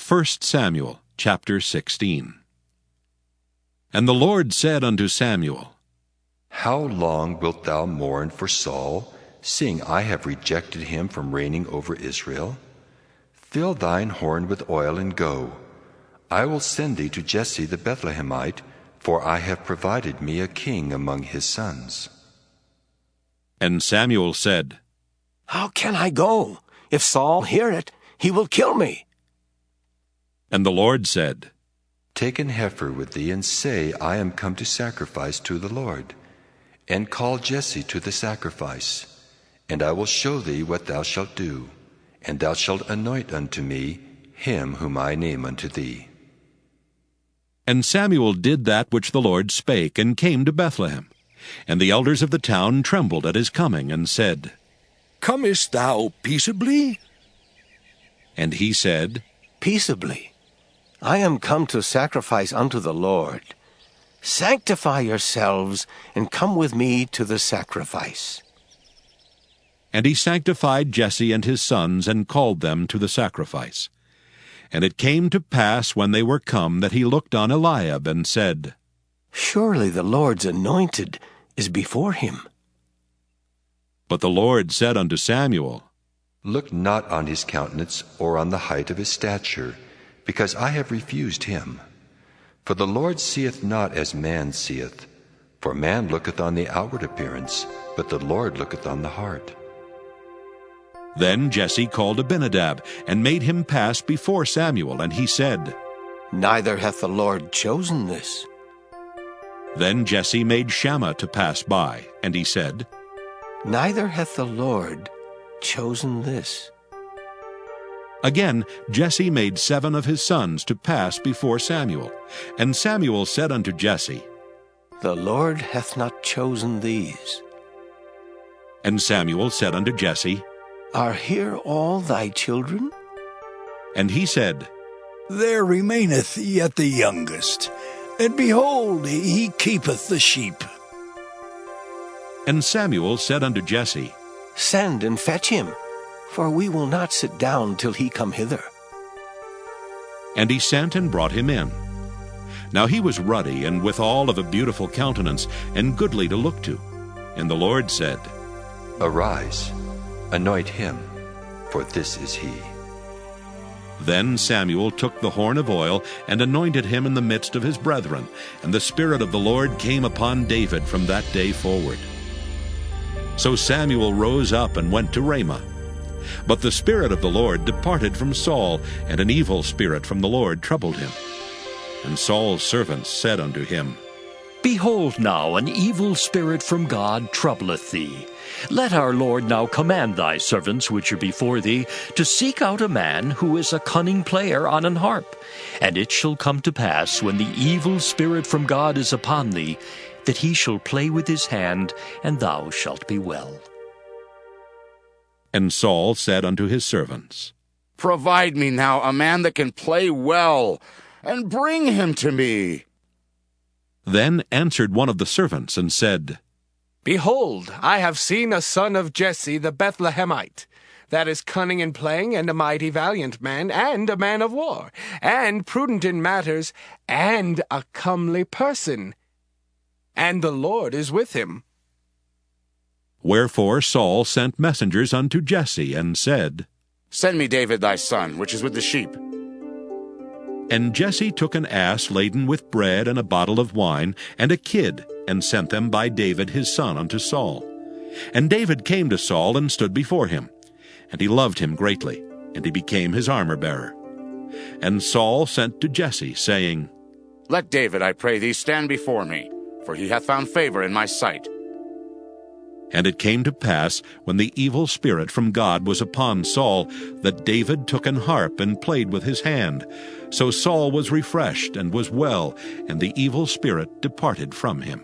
1 Samuel chapter 16. And the Lord said unto Samuel, How long wilt thou mourn for Saul, seeing I have rejected him from reigning over Israel? Fill thine horn with oil and go. I will send thee to Jesse the Bethlehemite, for I have provided me a king among his sons. And Samuel said, How can I go? If Saul hear it, he will kill me. And the Lord said, Take an heifer with thee, and say, I am come to sacrifice to the Lord. And call Jesse to the sacrifice. And I will show thee what thou shalt do. And thou shalt anoint unto me him whom I name unto thee. And Samuel did that which the Lord spake, and came to Bethlehem. And the elders of the town trembled at his coming, and said, Comest thou peaceably? And he said, Peaceably. I am come to sacrifice unto the Lord. Sanctify yourselves, and come with me to the sacrifice. And he sanctified Jesse and his sons, and called them to the sacrifice. And it came to pass, when they were come, that he looked on Eliab, and said, Surely the Lord's anointed is before him. But the Lord said unto Samuel, Look not on his countenance, or on the height of his stature, because I have refused him. For the Lord seeth not as man seeth. For man looketh on the outward appearance, but the Lord looketh on the heart. Then Jesse called Abinadab, and made him pass before Samuel, and he said, Neither hath the Lord chosen this. Then Jesse made Shammah to pass by, and he said, Neither hath the Lord chosen this. Again Jesse made 7 of his sons to pass before Samuel. And Samuel said unto Jesse, The Lord hath not chosen these. And Samuel said unto Jesse, Are here all thy children? And he said, There remaineth yet the youngest, and behold, he keepeth the sheep. And Samuel said unto Jesse, Send and fetch him, for we will not sit down till he come hither. And he sent and brought him in. Now he was ruddy, and withal of a beautiful countenance, and goodly to look to. And the Lord said, Arise, anoint him, for this is he. Then Samuel took the horn of oil, and anointed him in the midst of his brethren. And the Spirit of the Lord came upon David from that day forward. So Samuel rose up and went to Ramah. But the Spirit of the Lord departed from Saul, and an evil spirit from the Lord troubled him. And Saul's servants said unto him, Behold now, an evil spirit from God troubleth thee. Let our Lord now command thy servants which are before thee to seek out a man who is a cunning player on an harp. And it shall come to pass, when the evil spirit from God is upon thee, that he shall play with his hand, and thou shalt be well. And Saul said unto his servants, Provide me now a man that can play well, and bring him to me. Then answered one of the servants, and said, Behold, I have seen a son of Jesse the Bethlehemite, that is cunning in playing, and a mighty valiant man, and a man of war, and prudent in matters, and a comely person. And the Lord is with him. Wherefore Saul sent messengers unto Jesse, and said, Send me David thy son, which is with the sheep. And Jesse took an ass laden with bread, and a bottle of wine, and a kid, and sent them by David his son unto Saul. And David came to Saul, and stood before him. And he loved him greatly, and he became his armor-bearer. And Saul sent to Jesse, saying, Let David, I pray thee, stand before me, for he hath found favor in my sight. And it came to pass, when the evil spirit from God was upon Saul, that David took an harp and played with his hand. So Saul was refreshed and was well, and the evil spirit departed from him.